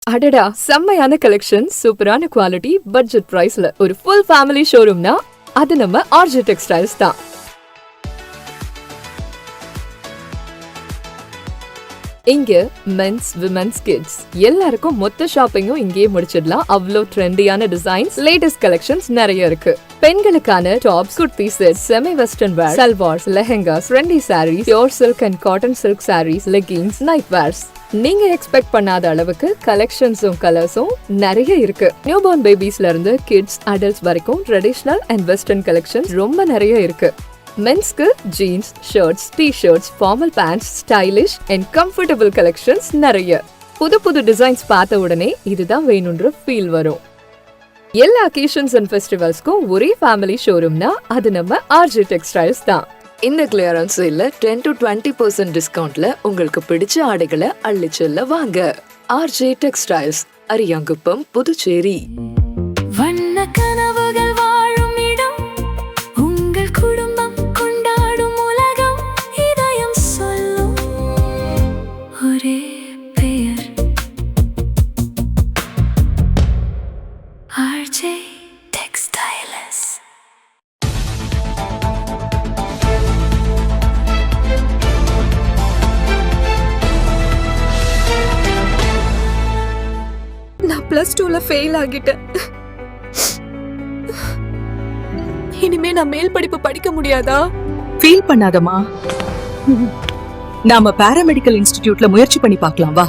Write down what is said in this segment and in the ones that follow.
அடடா, செம்மையான கலெக்ஷன், சூப்பரான குவாலிட்டி, பட்ஜெட் பிரைஸ்ல ஒரு ஃபுல் ஃபேமிலி ஷோரூம்னா அது நம்ம ஆர்ஜே டெக்ஸ்டைல்ஸ் தான். இங்க மென்ஸ், விமென்ஸ், கிட்ஸ் எல்லாருக்கும் மொத்த ஷாப்பிங்கும் இங்கேயே முடிச்சிடலாம். அவ்வளோ ட்ரெண்டியான டிசைன்ஸ், லேட்டஸ்ட் கலெக்ஷன்ஸ் நிறைய இருக்கு. பெண்களுக்கான tops, kurti set, semi western wear, salwars, lehengas, trendy saris, pure silk and cotton silk saris, leggings, night wears, நீங்க எக்ஸ்பெக்ட் பண்ணாத அளவுக்கு கலெக்ஷன்ஸும் கலர்ஸும் நிறைய இருக்கு. நியூ பார்ன் பேபிஸ்ல இருந்து கிட்ஸ், அடல்ட்ஸ் வரைக்கும் ட்ரெடிஷனல் அண்ட் வெஸ்டர்ன் கலெக்ஷன்ஸ் ரொம்ப நிறைய இருக்கு. மென்ஸ்க்கு jeans, shirts, T-shirts, formal pants, stylish and comfortable collections நிறைய. புது புது டிசைன்ஸ் பார்த்த உடனே இதுதான் வேணும்ன்ற ஃபீல் வரும். எல்லா அக்கேஷன்ஸ் அண்ட் ஃபெஸ்டிவல்ஸ்க்கும் ஒரே ஃபேமிலி ஷோரூம்னா அது நம்ம ஆர்ஜே டெக்ஸ்டைல்ஸ் தான். இந்த கிளியரன்ஸ் இல்ல 10 to 20% டிஸ்கவுண்ட்ல உங்களுக்கு பிடிச்ச ஆடைகளை அள்ளிச்செல்ல வாங்க. RJ textiles, Ariyankuppam, Puducherry. வண்ண கனவுகள் வாழும் இடம், உங்கள் குடும்பம் கொண்டாடும் உலகம், இதயம் சொல்லும் ஒரே பெயர், ஆர்ஜே டெக்ஸ்டைல்ஸ். நான் +2ல ஃபெயில் ஆகிட்டேன். இனிமே நான் மேல் படிப்பு படிக்க முடியாதா? ஃபீல் பண்ணாதமா, நாம பாராமெடிக்கல் இன்ஸ்டிடியூட்ல முயற்சி பண்ணி பார்க்கலாம் வா.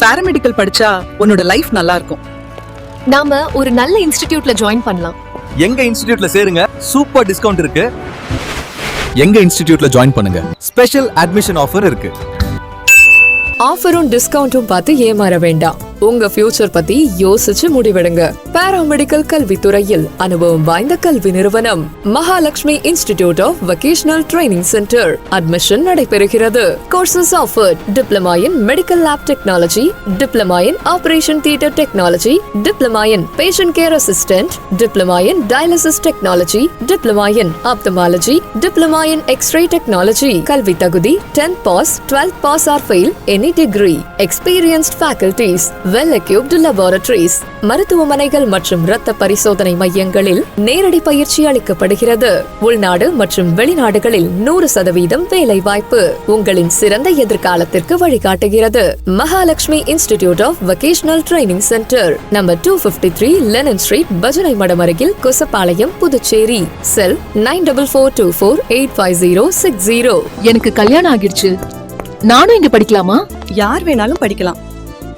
பாராமெடிக்கல் படிச்சா உன்னோட லைஃப் நல்லா இருக்கும். நாம ஒரு நல்ல இன்ஸ்டிடியூட்ல ஜாயின் பண்ணலாம். எங்க இன்ஸ்டிடியூட்ல சேருங்க, சூப்பர் டிஸ்கவுண்ட் இருக்கு. எங்க இன்ஸ்டிடியூட்ல ஜாயின் பண்ணுங்க, ஸ்பெஷல் அட்மிஷன் ஆஃபர் இருக்கு. ஆஃபரும் டிஸ்கவுண்டும் பார்த்து ஏமாற வேண்டாம். உங்க ஃபியூச்சர் பத்தி யோசிச்சு முடிவெடுங்க. பாராமெடிக்கல் கல்வித்துறையில் அனுபவம் வாய்ந்த கல்வி நிறுவனம் Mahalakshmi institute of vocational training centre. Admission நடைபெறுகிறது. Courses offered: diploma in medical lab technology, diploma in operation theatre technology, diploma in patient care assistant, diploma in dialysis technology, diploma in ophthalmology, diploma in X-ray technology. கல்வி தகுதி 10th pass, 12th pass or fail, any degree. Experienced faculties, well equipped laboratories, மருத்துவமனைகள் மற்றும் இரத்த பரிசோதனை மையங்களில் நேரடி பயிற்சி அளிக்கப்படுகிறது. உள்நாடு மற்றும் வெளிநாடுகளில் 100% வேலை வாய்ப்பு உங்களின் சிறந்த எதிர்காலத்திற்கு வழிகாட்டுகிறது. Mahalakshmi institute of vocational training centre, number 253 Lenin street, பஜனை மடம் அருகில், கொசப்பாளையம், புதுச்சேரி. செல் 9442485060. எனக்கு கல்யாணம் ஆகிடுச்சு, நானும் இங்க படிக்கலாமா? யார் வேணாலும் படிக்கலாம்.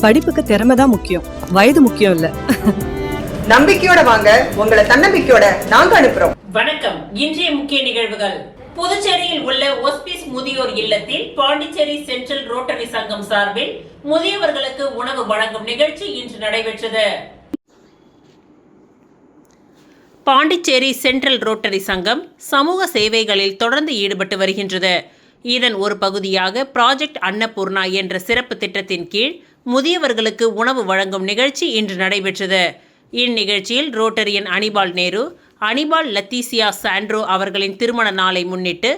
படிப்புக்கு திறமை தான் முக்கியம், வயது முக்கியம் இல்ல. நம்பிக்கையோட வாங்க, உங்களை தன்னம்பிக்கையோட நாங்க அனுப்புறோம். வணக்கம். இன்றைய முக்கிய நிகழ்வுகள்: புதுச்சேரியில் உள்ள ஒஸ்பிஸ் முதியோர் இல்லத்தில் பாண்டிச்சேரி சென்ட்ரல் ரோட்டரி சங்கம் சார்பில் முதியவர்களுக்கு உணவு வழங்கும் நிகழ்ச்சி இன்று நடைபெற்றது. பாண்டிச்சேரி சென்ட்ரல் ரோட்டரி சங்கம் சமூக சேவைகளில் தொடர்ந்து ஈடுபட்டு வருகின்றது. இதன் ஒரு பகுதியாக ப்ராஜெக்ட் அன்னபூர்ணா என்ற சிறப்பு திட்டத்தின் கீழ் முதியவர்களுக்கு உணவு வழங்கும் நிகழ்ச்சி இன்று நடைபெற்றது. இந்நிகழ்ச்சியில் ரோட்டரியன் அனிபால் நேரு, அனிபால் லத்தீசியா சாண்ட்ரோ அவர்களின் திருமண நாளை முன்னிட்டு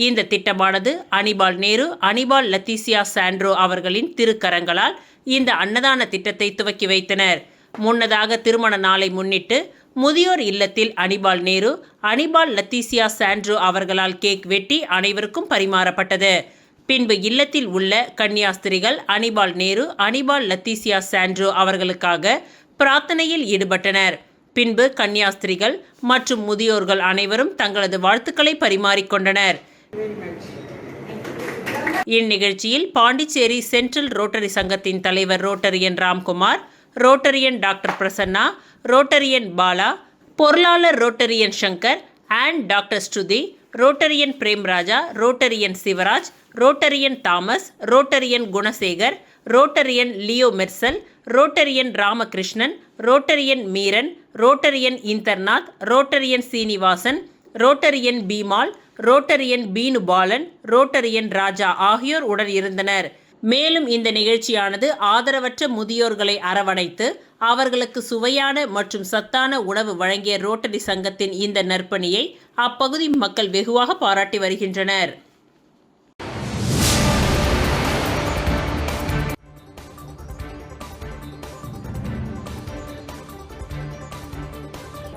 இந்த திட்டமானது அனிபால் நேரு, அனிபால் லத்தீசியா சாண்ட்ரோ அவர்களின் திருக்கரங்களால் இந்த அன்னதான திட்டத்தை துவக்கி வைத்தனர். முன்னதாக திருமண நாளை முன்னிட்டு முதியோர் இல்லத்தில் அனிபால் நேரு, அனிபால் லத்தீசியா சாண்ட்ரோ அவர்களால் கேக் வெட்டி அனைவருக்கும் பரிமாறப்பட்டது. பின்பு இல்லத்தில் உள்ள கன்னியாஸ்திரிகள் அனிபால் நேரு, அனிபால் லத்தீசியா சாண்ட்ரோ அவர்களுக்காக பிரார்த்தனையில் ஈடுபட்டனர். பின்பு கன்னியாஸ்திரிகள் மற்றும் முதியோர்கள் அனைவரும் தங்களது வாழ்த்துக்களை பரிமாறிக்கொண்டனர். இந்நிகழ்ச்சியில் பாண்டிச்சேரி சென்ட்ரல் ரோட்டரி சங்கத்தின் தலைவர் rotarian Ramkumar, rotarian doctor Prasanna, rotarian Bala, பொருளாளர் rotarian Shankar and doctor Shruti, rotarian Premraja, rotarian Sivaraj, rotarian Thomas, rotarian Gunasekar, rotarian Leo Mersal, rotarian Ramakrishnan, rotarian Meeran, rotarian Indarnath, rotarian Srinivasan, rotarian Bimal, rotarian Beenu Balan, rotarian Raja ஆகியோர் உடன் இருந்தனர். மேலும் இந்த நிகழ்ச்சியானது ஆதரவற்ற முதியோர்களை அரவணைத்து அவர்களுக்கு சுவையான மற்றும் சத்தான உணவு வழங்கிய ரோட்டரி சங்கத்தின் இந்த நற்பணியை அப்பகுதி மக்கள் வெகுவாக பாராட்டி வருகின்றனர்.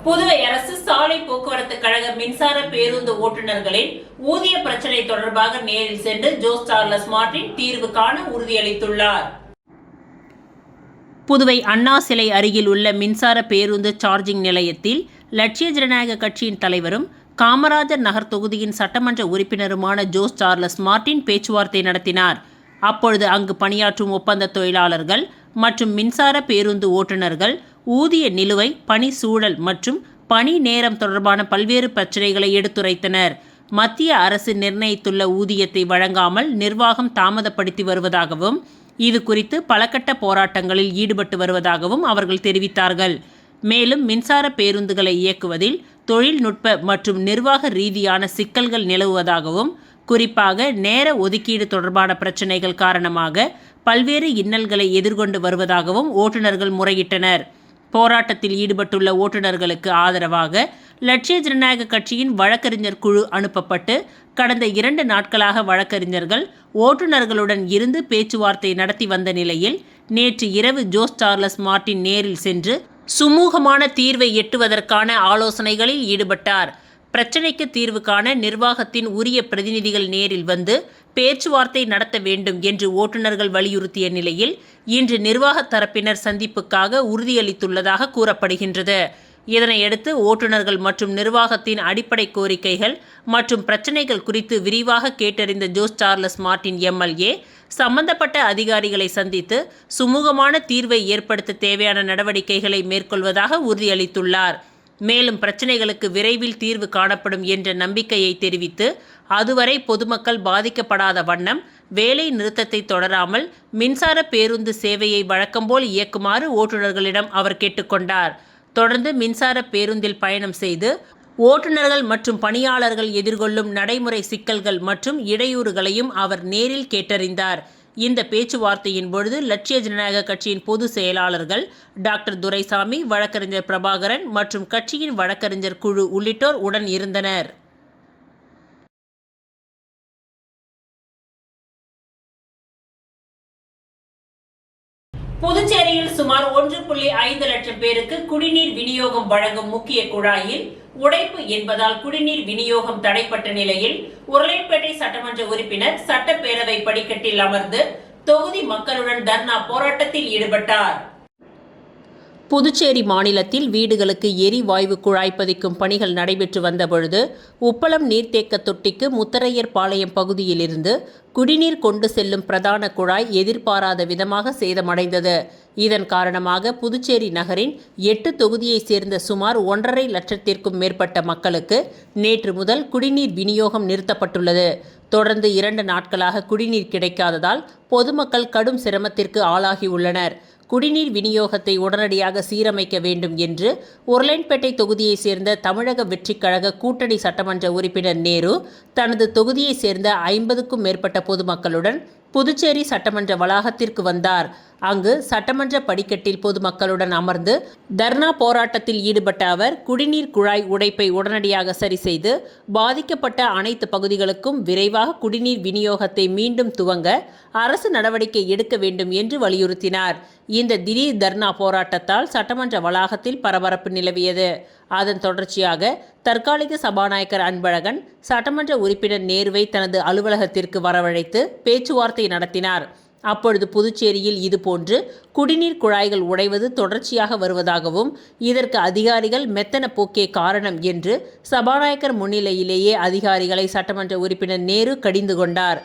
புதுவை அரசு சாலை போக்குவரத்து கழக மின்சார பேருந்து ஓட்டுநர்களின் ஊதிய பிரச்சனை தொடர்பாக நேரில் சென்று ஜோஸ் சார்லஸ் மார்டின் தீர்வு காண உறுதியளித்துள்ளார். புதுவை அண்ணா சிலை அருகில் உள்ள மின்சார பேருந்து சார்ஜிங் நிலையத்தில் லட்சிய ஜனநாயக கட்சியின் தலைவரும் காமராஜர் நகர் தொகுதியின் சட்டமன்ற உறுப்பினருமான ஜோஸ் சார்லஸ் மார்டின் பேச்சுவார்த்தை நடத்தினார். அப்பொழுது அங்கு பணியாற்றும் ஒப்பந்த தொழிலாளர்கள் மற்றும் மின்சார பேருந்து ஓட்டுநர்கள் ஊதிய நிலுவை, பணி சூழல் மற்றும் பணி நேரம் தொடர்பான பல்வேறு பிரச்சனைகளை எடுத்துரைத்தனர். மத்திய அரசு நிர்ணயித்துள்ள ஊதியத்தை வழங்காமல் நிர்வாகம் தாமதப்படுத்தி வருவதாகவும் இது குறித்து பலகட்ட போராட்டங்களில் ஈடுபட்டு வருவதாகவும் அவர்கள் தெரிவித்தார்கள். மேலும் மின்சார பேருந்துகளை இயக்குவதில் தொழில்நுட்ப மற்றும் நிர்வாக ரீதியான சிக்கல்கள் நிலவுவதாகவும், குறிப்பாக நேர ஒதுக்கீடு தொடர்பான பிரச்சினைகள் காரணமாக பல்வேறு இன்னல்களை எதிர்கொண்டு வருவதாகவும் ஓட்டுநர்கள் முறையிட்டனர். போராட்டத்தில் ஈடுபட்டுள்ள ஓட்டுநர்களுக்கு ஆதரவாக லட்சிய ஜனநாயக கட்சியின் வழக்கறிஞர் குழு அனுப்பப்பட்டு கடந்த 2 நாட்களாக வழக்கறிஞர்கள் ஓட்டுநர்களுடன் இருந்து பேச்சுவார்த்தை நடத்தி வந்த நிலையில் நேற்று இரவு ஜோஸ் சார்லஸ் மார்டின் நேரில் சென்று சுமூகமான தீர்வை எட்டுவதற்கான ஆலோசனைகளில் ஈடுபட்டார். பிரச்சினைக்கு தீர்வு காண நிர்வாகத்தின் உரிய பிரதிநிதிகள் நேரில் வந்து பேச்சுவார்த்தை நடத்த வேண்டும் என்று ஓட்டுநர்கள் வலியுறுத்திய நிலையில் இன்று நிர்வாக தரப்பினர் சந்திப்புக்காக உறுதியளித்துள்ளதாக கூறப்படுகின்றது. இதனையடுத்து ஓட்டுநர்கள் மற்றும் நிர்வாகத்தின் அடிப்படை கோரிக்கைகள் மற்றும் பிரச்சினைகள் குறித்து விரிவாக கேட்டறிந்த ஜோஸ் சார்லஸ் மார்டின் எம்எல்ஏ சம்பந்தப்பட்ட அதிகாரிகளை சந்தித்து சுமூகமான தீர்வை ஏற்படுத்த தேவையான நடவடிக்கைகளை மேற்கொள்வதாக உறுதியளித்துள்ளார். மேலும் பிரச்சினைகளுக்கு விரைவில் தீர்வு காணப்படும் என்ற நம்பிக்கையை தெரிவித்து அதுவரை பொதுமக்கள் பாதிக்கப்படாத வண்ணம் வேலை நிறுத்தத்தை தொடராமல் மின்சார பேருந்து சேவையை வழக்கம்போல் இயக்குமாறு ஓட்டுநர்களிடம் அவர் கேட்டுக்கொண்டார். தொடர்ந்து மின்சார பேருந்தில் பயணம் செய்து ஓட்டுநர்கள் மற்றும் பணியாளர்கள் எதிர்கொள்ளும் நடைமுறை சிக்கல்கள் மற்றும் இடையூறுகளையும் அவர் நேரில் கேட்டறிந்தார். இந்த பேச்சுவார்த்தையின் பொழுது லட்சிய ஜனநாயக கட்சியின் பொதுச் செயலாளர்கள் டாக்டர் துரைசாமி, வழக்கறிஞர் பிரபாகரன் மற்றும் கட்சியின் வழக்கறிஞர் குழு உள்ளிட்டோர் உடன் இருந்தனர். புதுச்சேரியில் சுமார் 1.5 லட்சம் பேருக்கு குடிநீர் விநியோகம் வழங்கும் முக்கிய குழாயில் உடைப்பு என்பதால் குடிநீர் விநியோகம் தடைப்பட்ட நிலையில் உருளைப்பேட்டை சட்டமன்ற உறுப்பினர் சட்டப்பேரவை படிக்கட்டில் அமர்ந்து தொகுதி மக்களுடன் தர்ணா போராட்டத்தில் ஈடுபட்டார். புதுச்சேரி மாநிலத்தில் வீடுகளுக்கு எரிவாயு குழாய் பதிக்கும் பணிகள் நடைபெற்று வந்தபொழுது உப்பளம் நீர்த்தேக்க தொட்டிக்கு முத்தரையர் பாளையம் பகுதியிலிருந்து குடிநீர் கொண்டு செல்லும் பிரதான குழாய் எதிர்பாராத விதமாக சேதமடைந்தது. இதன் காரணமாக புதுச்சேரி நகரின் 8 தொகுதியைச் சேர்ந்த சுமார் 1.5 லட்சத்திற்கும் மேற்பட்ட மக்களுக்கு நேற்று முதல் குடிநீர் விநியோகம் நிறுத்தப்பட்டுள்ளது. தொடர்ந்து 2 நாட்களாக குடிநீர் கிடைக்காததால் பொதுமக்கள் கடும் சிரமத்திற்கு ஆளாகியுள்ளனர். குடிநீர் விநியோகத்தை உடனடியாக சீரமைக்க வேண்டும் என்று உருளைப்பேட்டை தொகுதியைச் சேர்ந்த தமிழக வெற்றிக் கழக கூட்டணி சட்டமன்ற உறுப்பினர் நேரு தனது தொகுதியைச் சேர்ந்த 50க்கும் மேற்பட்ட பொதுமக்களுடன் புதுச்சேரி சட்டமன்ற வளாகத்திற்கு வந்தார். அங்கு சட்டமன்ற படிக்கட்டில் பொதுமக்களுடன் அமர்ந்து தர்ணா போராட்டத்தில் ஈடுபட்ட அவர் குடிநீர் குழாய் உடைப்பை உடனடியாக சரி செய்து பாதிக்கப்பட்ட அனைத்து பகுதிகளுக்கும் விரைவாக குடிநீர் விநியோகத்தை மீண்டும் துவங்க அரசு நடவடிக்கை எடுக்க வேண்டும் என்று வலியுறுத்தினார். இந்த திடீர் தர்ணா போராட்டத்தால் சட்டமன்ற வளாகத்தில் பரபரப்பு நிலவியது. அதன் தொடர்ச்சியாக தற்காலிக சபாநாயகர் அன்பழகன் சட்டமன்ற உறுப்பினர் நேருவை தனது அலுவலகத்திற்கு வரவழைத்து பேச்சுவார்த்தை நடத்தினார். அப்பொழுது புதுச்சேரியில் இதுபோன்று குடிநீர் குழாய்கள் உடைவது தொடர்ச்சியாக வருவதாகவும் இதற்கு அதிகாரிகள் மெத்தன போக்கே காரணம் என்று சபாநாயகர் முன்னிலையிலேயே அதிகாரிகளை சட்டமன்ற உறுப்பினர் நேரு கடிந்து கொண்டார்.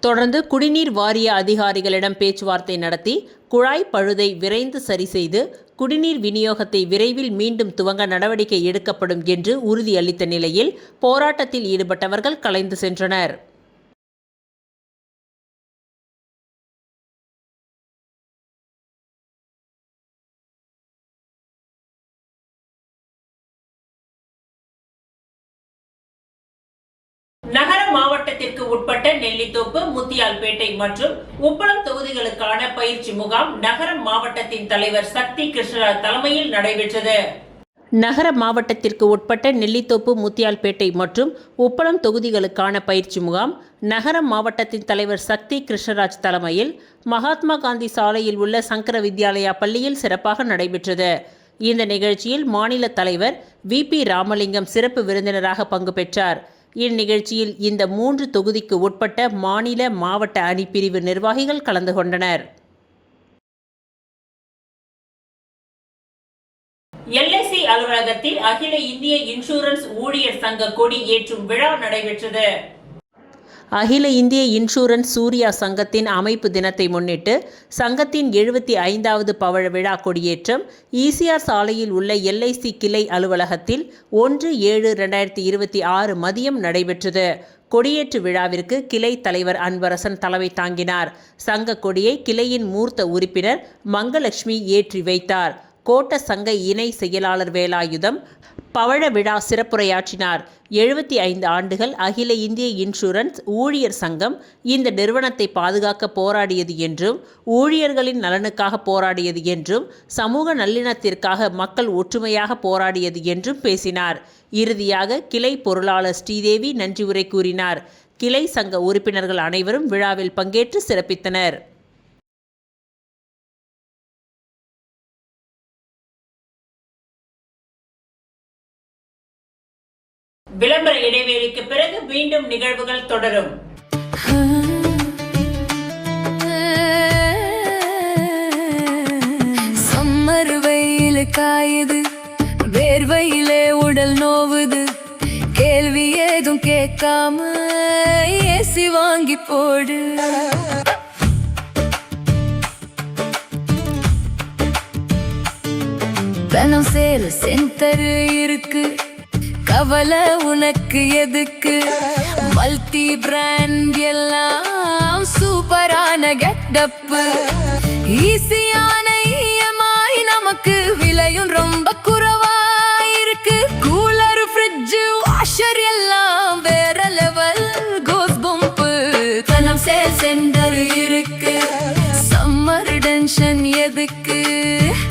தொடர்ந்து குடிநீர் வாரிய அதிகாரிகளிடம் பேச்சுவார்த்தை நடத்தி குழாய் பழுதை விரைந்து சரி செய்து குடிநீர் விநியோகத்தை விரைவில் மீண்டும் துவங்க நடவடிக்கை எடுக்கப்படும் என்று உறுதியளித்த நிலையில் போராட்டத்தில் ஈடுபட்டவர்கள் கலைந்து சென்றனர். நகர மாவட்டத்திற்கு உட்பட்ட நெல்லித்தோப்பு, முத்தியால்பேட்டை மற்றும் உப்பளம் தொகுதிகளுக்கான பயிற்சி முகாம் நகரம் மாவட்டத்தின் தலைவர் சக்தி கிருஷ்ணராஜ் தலைமையில் நடைபெற்றது. நகர மாவட்டத்திற்கு உட்பட்ட நெல்லித்தோப்பு, முத்தியால்பேட்டை மற்றும் உப்பளம் தொகுதிகளுக்கான பயிற்சி முகாம் நகரம் மாவட்டத்தின் தலைவர் சக்தி கிருஷ்ணராஜ் தலைமையில் மகாத்மா காந்தி சாலையில் உள்ள சங்கர வித்யாலயா பள்ளியில் சிறப்பாக நடைபெற்றது. இந்த நிகழ்ச்சியில் மாநில தலைவர் VP ராமலிங்கம் சிறப்பு விருந்தினராக பங்கு பெற்றார். இந்நிகழ்ச்சியில் இந்த 3 தொகுதிக்கு உட்பட்ட மாநில மாவட்ட அணி பிரிவு நிர்வாகிகள் கலந்து கொண்டனர். LIC அலுவலகத்தில் அகில இந்திய இன்சூரன்ஸ் ஊழியர் சங்க கொடி ஏற்றும் விழா நடைபெற்றது. அகில இந்திய இன்சூரன்ஸ் சூர்யா சங்கத்தின் அமைப்பு தினத்தை முன்னிட்டு சங்கத்தின் 75வது பவழ விழா கொடியேற்றம் ECR சாலையில் உள்ள LIC கிளை அலுவலகத்தில் 1/7/2026 மதியம் நடைபெற்றது. கொடியேற்று விழாவிற்கு கிளை தலைவர் அன்பரசன் தலைமை தாங்கினார். சங்க கொடியை கிளையின் மூர்த்த உறுப்பினர் மங்கலட்சுமி ஏற்றி வைத்தார். கோட்ட சங்க இணை செயலாளர் வேலாயுதம் பவழ விழா சிறப்புரையாற்றினார். 75 ஆண்டுகள் அகில இந்திய இன்சூரன்ஸ் ஊழியர் சங்கம் இந்த நிறுவனத்தை பாதுகாக்க போராடியது என்றும், ஊழியர்களின் நலனுக்காக போராடியது என்றும், சமூக நல்லிணத்திற்காக மக்கள் ஒற்றுமையாக போராடியது என்றும் பேசினார். இறுதியாக கிளை பொருளாளர் ஸ்ரீதேவி நன்றி உரை கூறினார். கிளை சங்க உறுப்பினர்கள் அனைவரும் விழாவில் பங்கேற்று சிறப்பித்தனர். விளம்பர இடைவேளைக்கு பிறகு மீண்டும் நிகழ்வுகள் தொடரும். சம்மர் வெயில் காயுது, வேர்வையிலே உடல் நோவுது, கேள்வி ஏதும் கேட்காம ஏசி வாங்கி போடு. தனம் சேல் சென்டர் இருக்கு, கவலை உனக்கு எதுக்கு? மல்டி பிராண்ட் எல்லாம் சூப்பரான கெட்டப், ஈஸியான EMI, நமக்கு விலையும் ரொம்ப குறைவா இருக்கு. கூலர், ஃப்ரிட்ஜ், வாஷர் எல்லாம் வேற லெவல் கோஸ் பம்ப். தனம் சேல் சென்டர் இருக்கு, சம்மர் டென்ஷன் எதுக்கு?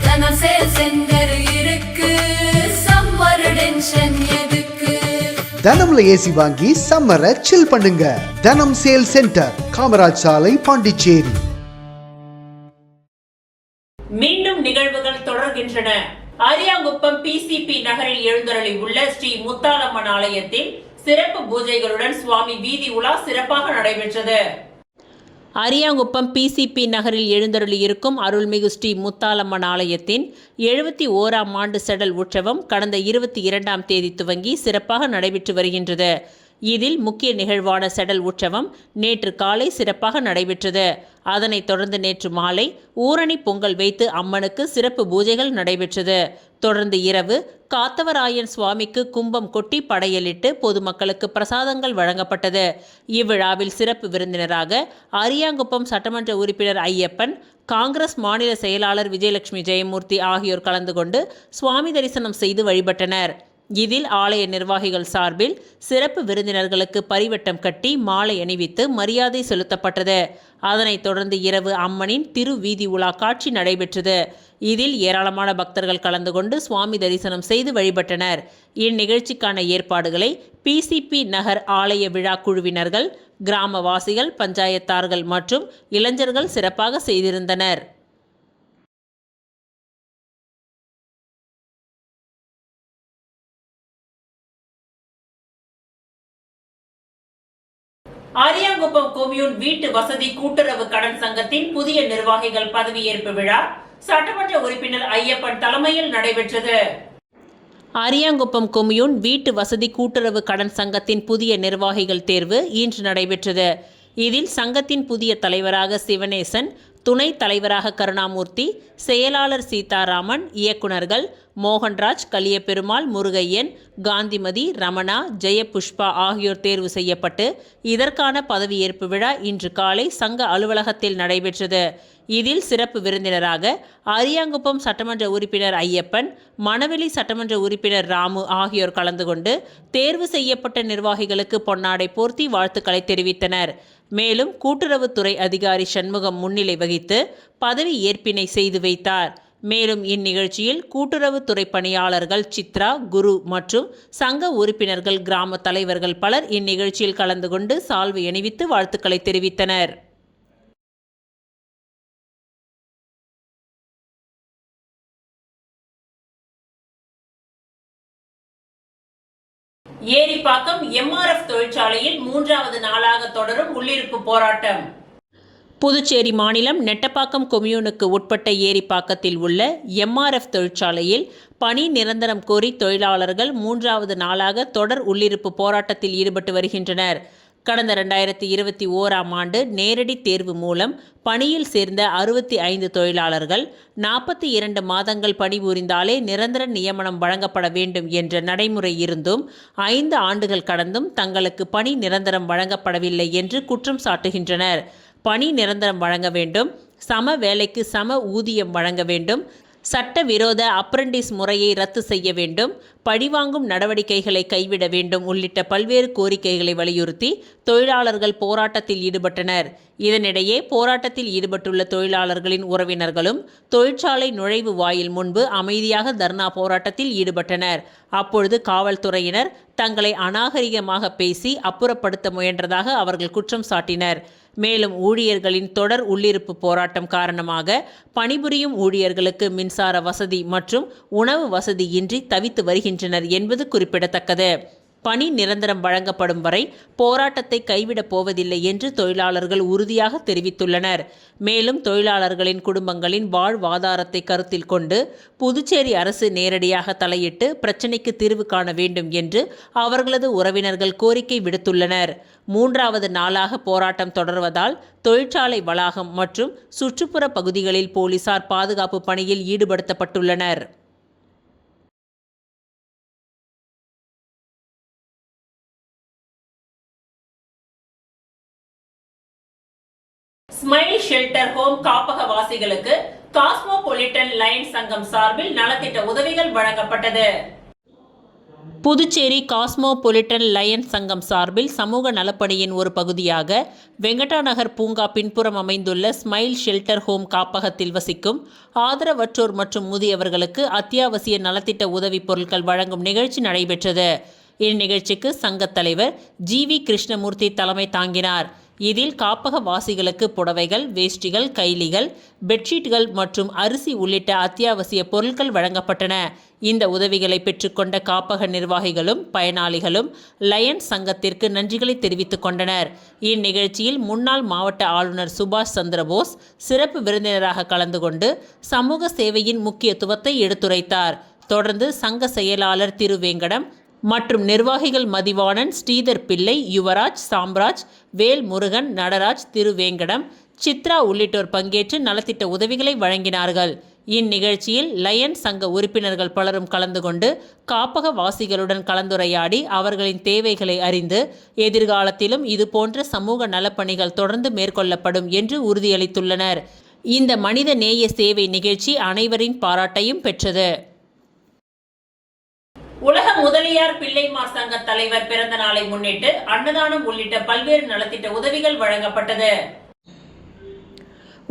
தனம் சேல் சென்டர் இருக்கு, சம்மர் டென்ஷன் எதுக்கு? தனம்ல ஏசி வாங்கி சம்மரை சில் பண்ணுங்க. தனம் சேல் சென்டர், காமராஜ் சாலை, பாண்டிச்சேரி. மீண்டும் நிகழ்வுகள் தொடர்கின்றன. அரியாங்குப்பம் PCP நகரில் எழுந்தருளி உள்ள ஸ்ரீ முத்தாலம்மன் ஆலயத்தில் சிறப்பு பூஜைகளுடன் சுவாமி வீதி உலா சிறப்பாக நடைபெற்றது. அரியாங்குப்பம் PCP நகரில் எழுந்தருளி இருக்கும் அருள்மிகு ஸ்ரீ முத்தாலம்மன் ஆலயத்தின் 71ஆம் ஆண்டு செடல் உற்சவம் கடந்த 22ஆம் தேதி துவங்கி சிறப்பாக நடைபெற்று வருகின்றது. இதில் முக்கிய நிகழ்வான செடல் உற்சவம் நேற்று காலை சிறப்பாக நடைபெற்றது. அதனைத் தொடர்ந்து நேற்று மாலை ஊரணி பொங்கல் வைத்து அம்மனுக்கு சிறப்பு பூஜைகள் நடைபெற்றது. தொடர்ந்து இரவு காத்தவராயன் சுவாமிக்கு கும்பம் கொட்டி படையலிட்டு பொதுமக்களுக்கு பிரசாதங்கள் வழங்கப்பட்டது. இவ்விழாவில் சிறப்பு விருந்தினராக அரியாங்குப்பம் சட்டமன்ற உறுப்பினர் ஐயப்பன், காங்கிரஸ் மாநில செயலாளர் விஜயலட்சுமி ஜெயமூர்த்தி ஆகியோர் கலந்து கொண்டு சுவாமி தரிசனம் செய்து வழிபட்டனர். இதில் ஆலய நிர்வாகிகள் சார்பில் சிறப்பு விருந்தினர்களுக்கு பரிவட்டம் கட்டி மாலை அணிவித்து மரியாதை செலுத்தப்பட்டது. அதனைத் தொடர்ந்து இரவு அம்மனின் திரு வீதி உலா காட்சி நடைபெற்றது. இதில் ஏராளமான பக்தர்கள் கலந்து கொண்டு சுவாமி தரிசனம் செய்து வழிபட்டனர். இந்நிகழ்ச்சிக்கான ஏற்பாடுகளை PCP நகர் ஆலய விழா குழுவினர்கள், கிராமவாசிகள், பஞ்சாயத்தார்கள் மற்றும் இளைஞர்கள் சிறப்பாக செய்திருந்தனர். அரியாங்குப்பம் கொம்யூன் வீட்டு வசதி கூட்டுறவு கடன் சங்கத்தின் புதிய நிர்வாகிகள் பதவியேற்பு விழா சட்டமன்ற உறுப்பினர் ஐயப்பன் தலைமையில் நடைபெற்றது. அரியாங்குப்பம் கொம்யூன் வீட்டு வசதி கூட்டுறவு கடன் சங்கத்தின் புதிய நிர்வாகிகள் தேர்வு இன்று நடைபெற்றது. இதில் சங்கத்தின் புதிய தலைவராக சிவனேசன், துணைத் தலைவராக கருணாமூர்த்தி, செயலாளர் சீதாராமன், இயக்குநர்கள் மோகன்ராஜ், கலியபெருமாள், முருகையன், காந்திமதி, ரமணா, ஜெயபுஷ்பா ஆகியோர் தேர்வு செய்யப்பட்டு இதற்கான பதவியேற்பு விழா இன்று காலை சங்க அலுவலகத்தில் நடைபெற்றது. இதில் சிறப்பு விருந்தினராக அரியாங்குப்பம் சட்டமன்ற உறுப்பினர் ஐயப்பன், மணவெளி சட்டமன்ற உறுப்பினர் ராமு ஆகியோர் கலந்து கொண்டு தேர்வு செய்யப்பட்ட நிர்வாகிகளுக்கு பொன்னாடை போர்த்தி வாழ்த்துக்களை தெரிவித்தனர். மேலும் கூட்டுறவுத்துறை அதிகாரி சண்முகம் முன்னிலை வகித்து பதவி ஏற்பினை செய்து வைத்தார். மேலும் இந்நிகழ்ச்சியில் கூட்டுறவுத்துறை பணியாளர்கள் சித்ரா, குரு மற்றும் சங்க உறுப்பினர்கள், கிராம தலைவர்கள் பலர் இந்நிகழ்ச்சியில் கலந்து கொண்டு சால்வை அணிவித்து வாழ்த்துக்களை தெரிவித்தனர். ஏரிப்பாக்கம் MRF தொழிற்சாலையில் 3வது நாளாக தொடரும் உள்ளிருப்பு போராட்டம். புதுச்சேரி மாநிலம் நெட்டப்பாக்கம் கொம்யூனுக்கு உட்பட்ட ஏரிப்பாக்கத்தில் உள்ள MRF தொழிற்சாலையில் பணி நிரந்தரம் கோரி தொழிலாளர்கள் 3வது நாளாக தொடர் உள்ளிருப்பு போராட்டத்தில் ஈடுபட்டு வருகின்றனர். கடந்த 2021ஆம் ஆண்டு நேரடி தேர்வு மூலம் பணியில் சேர்ந்த 65 தொழிலாளர்கள் 42 மாதங்கள் பணிபுரிந்தாலே நிரந்தர நியமனம் வழங்கப்பட வேண்டும் என்ற நடைமுறை இருந்தும் 5 ஆண்டுகள் கடந்தும் தங்களுக்கு பணி நிரந்தரம் வழங்கப்படவில்லை என்று குற்றம் சாட்டுகின்றனர். பணி நிரந்தரம் வழங்க வேண்டும், சம வேலைக்கு சம ஊதியம் வழங்க வேண்டும், சட்டவிரோத அப்ரண்டிஸ் முறையை ரத்து செய்ய வேண்டும், பழிவாங்கும் நடவடிக்கைகளை கைவிட வேண்டும் உள்ளிட்ட பல்வேறு கோரிக்கைகளை வலியுறுத்தி தொழிலாளர்கள் போராட்டத்தில் ஈடுபட்டனர். இதனிடையே போராட்டத்தில் ஈடுபட்டுள்ள தொழிலாளர்களின் உறவினர்களும் தொழிற்சாலை நுழைவு வாயில் முன்பு அமைதியாக தர்ணா போராட்டத்தில் ஈடுபட்டனர். அப்பொழுது காவல்துறையினர் தங்களை அநாகரிகமாக பேசி அப்புறப்படுத்த முயன்றதாக அவர்கள் குற்றம் சாட்டினர். மேலும் ஊழியர்களின் தொடர் உள்ளிருப்பு போராட்டம் காரணமாக பணிபுரியும் ஊழியர்களுக்கு மின்சார வசதி மற்றும் உணவு வசதியின்றி தவித்து வருகின்றனர் என்பது குறிப்பிடத்தக்கது. பணி நிரந்தரம் வழங்கப்படும் வரை போராட்டத்தை கைவிடப் போவதில்லை என்று தொழிலாளர்கள் உறுதியாக தெரிவித்துள்ளனர். மேலும் தொழிலாளர்களின் குடும்பங்களின் வாழ்வாதாரத்தை கருத்தில் கொண்டு புதுச்சேரி அரசு நேரடியாக தலையிட்டு பிரச்சினைக்கு தீர்வு காண வேண்டும் என்று அவர்களது உறவினர்கள் கோரிக்கை விடுத்துள்ளனர். 3வது நாளாக போராட்டம் தொடர்வதால் தொழிற்சாலை வளாகம் மற்றும் சுற்றுப்புற பகுதிகளில் போலீசார் பாதுகாப்பு பணியில் ஈடுபடுத்தப்பட்டுள்ளனர். ஸ்மைல் ஷெல்டர் ஹோம் காப்பகவாசிகளுக்கு காஸ்மோபாலிட்டன் லயன்ஸ் சங்கம் சார்பில் நலத்திட்ட உதவிகள் வழங்கப்பட்டது. புதுச்சேரி காஸ்மோபாலிட்டன் லயன்ஸ் சங்கம் சார்பில் சமூக நலப்பணியின் ஒரு பகுதியாக வெங்கடாநகர் பூங்கா பின்புறம் அமைந்துள்ள ஸ்மைல் ஷெல்டர் ஹோம் காப்பகத்தில் வசிக்கும் ஆதரவற்றோர் மற்றும் முதியவர்களுக்கு அத்தியாவசிய நலத்திட்ட உதவி பொருட்கள் வழங்கும் நிகழ்ச்சி நடைபெற்றது. இந்நிகழ்ச்சிக்கு சங்கத் தலைவர் GV கிருஷ்ணமூர்த்தி தலைமை தாங்கினார். இதில் காப்பக வாசிகளுக்கு புடவைகள், வேஷ்டிகள், கைலிகள், பெட்ஷீட்கள் மற்றும் அரிசி உள்ளிட்ட அத்தியாவசிய பொருட்கள் வழங்கப்பட்டன. இந்த உதவிகளை பெற்றுக்கொண்ட காப்பக நிர்வாகிகளும் பயனாளிகளும் லயன்ஸ் சங்கத்திற்கு நன்றிகளை தெரிவித்துக் கொண்டனர். இந்நிகழ்ச்சியில் முன்னாள் மாவட்ட ஆளுநர் சுபாஷ் சந்திரபோஸ் சிறப்பு விருந்தினராக கலந்து கொண்டு சமூக சேவையின் முக்கியத்துவத்தை எடுத்துரைத்தார். தொடர்ந்து சங்க செயலாளர் திரு வேங்கடம் மற்றும் நிர்வாகிகள் மதிவாணன், ஸ்ரீதர் பிள்ளை, யுவராஜ், சாம்ராஜ், வேல் முருகன், நடராஜ், திருவேங்கடம், சித்ரா உள்ளிட்டோர் பங்கேற்று நலத்திட்ட உதவிகளை வழங்கினார்கள். இந்நிகழ்ச்சியில் லயன்ஸ் சங்க உறுப்பினர்கள் பலரும் கலந்து கொண்டு காப்பக வாசிகளுடன் கலந்துரையாடி அவர்களின் தேவைகளை அறிந்து எதிர்காலத்திலும் இதுபோன்ற சமூக நலப்பணிகள் தொடர்ந்து மேற்கொள்ளப்படும் என்று உறுதியளித்துள்ளனர். இந்த மனித நேய சேவை நிகழ்ச்சி அனைவரின் பாராட்டையும் பெற்றது. உலக முதலியார் பிள்ளைமார் சங்க தலைவர் பிறந்த நாளை முன்னிட்டு அன்னதானம் உள்ளிட்ட பல்வேறு நலத்திட்ட உதவிகள் வழங்கப்பட்டது.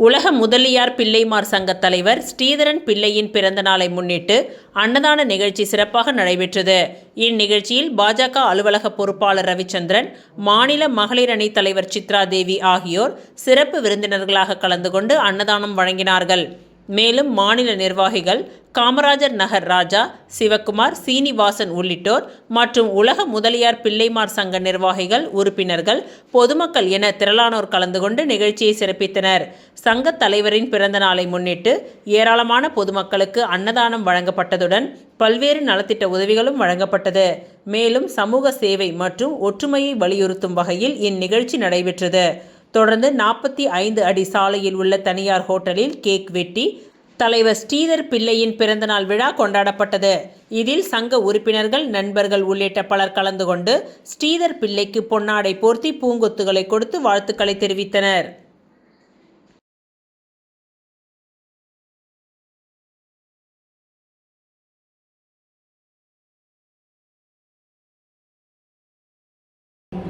உலக முதலியார் பிள்ளைமார் சங்க தலைவர் ஸ்ரீதரன் பிள்ளையின் பிறந்த நாளை முன்னிட்டு அன்னதான நிகழ்ச்சி சிறப்பாக நடைபெற்றது. இந்நிகழ்ச்சியில் பாஜக அலுவலக பொறுப்பாளர் ரவிச்சந்திரன், மாநில மகளிர் அணி தலைவர் சித்ரா தேவி ஆகியோர் சிறப்பு விருந்தினர்களாக கலந்து கொண்டு அன்னதானம் வழங்கினார்கள். மேலும் மாநில நிர்வாகிகள் காமராஜர் நகர் ராஜா, சிவக்குமார், சீனிவாசன் உள்ளிட்டோர் மற்றும் உலக முதலியார் பிள்ளைமார் சங்க நிர்வாகிகள், உறுப்பினர்கள், பொதுமக்கள் என திரளானோர் கலந்து கொண்டு நிகழ்ச்சியை சிறப்பித்தனர். சங்க தலைவரின் பிறந்த நாளை முன்னிட்டு ஏராளமான பொதுமக்களுக்கு அன்னதானம் வழங்கப்பட்டதுடன் பல்வேறு நலத்திட்ட உதவிகளும் வழங்கப்பட்டது. மேலும் சமூக சேவை மற்றும் ஒற்றுமையை வலியுறுத்தும் வகையில் இந்நிகழ்ச்சி நடைபெற்றது. தொடர்ந்து 45 அடி சாலையில் உள்ள தனியார் ஹோட்டலில் கேக் வெட்டி தலைவர் ஸ்ரீதர் பிள்ளையின் பிறந்தநாள் விழா கொண்டாடப்பட்டது. இதில் சங்க உறுப்பினர்கள், நண்பர்கள் உள்ளிட்ட பலர் கலந்து கொண்டு ஸ்ரீதர் பிள்ளைக்கு பொன்னாடை போர்த்தி பூங்கொத்துகளை கொடுத்து வாழ்த்துக்களை தெரிவித்தனர்.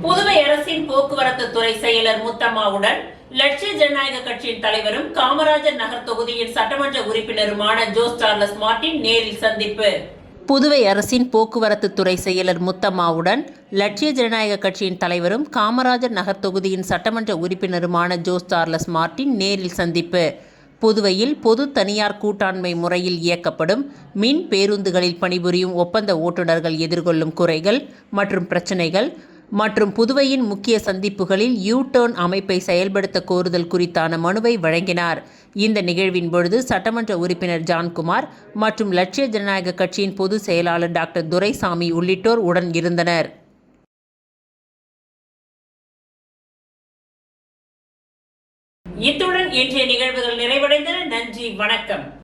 புதுவை அரசின் போக்குவரத்து துறை செயலர் முத்தம்மாவுடன் லட்சிய ஜனநாயக கட்சியின் தலைவரும் காமராஜர் நகர் தொகுதியின் சட்டமன்ற உறுப்பினருமான ஜோஸ் சார்லஸ் மார்டின் நேரில் சந்திப்பு. புதுவை அரசின் போக்குவரத்து துறை செயலர் முத்தம்மாவுடன் லட்சிய ஜனநாயக கட்சியின் தலைவரும் காமராஜர் நகர் தொகுதியின் சட்டமன்ற உறுப்பினருமான ஜோஸ் சார்லஸ் மார்டின் நேரில் சந்திப்பு. புதுவையில் பொது தனியார் கூட்டாண்மை முறையில் இயக்கப்படும் மின் பேருந்துகளில் பணிபுரியும் ஒப்பந்த ஓட்டுநர்கள் எதிர்கொள்ளும் குறைகள் மற்றும் பிரச்சினைகள் மற்றும் புதுவையின் முக்கிய சந்திப்புகளில் யூ-டர்ன் அமைப்பை செயல்படுத்த கோருதல் குறித்தான மனுவை வழங்கினார். இந்த நிகழ்வின் பொழுது சட்டமன்ற உறுப்பினர் ஜான்குமார் மற்றும் லட்சிய ஜனநாயக கட்சியின் பொதுச் செயலாளர் டாக்டர் துரைசாமி உள்ளிட்டோர் உடன் இருந்தனர். இத்துடன் இன்றைய நிகழ்வுகள் நிறைவடைந்தன. நன்றி, வணக்கம்.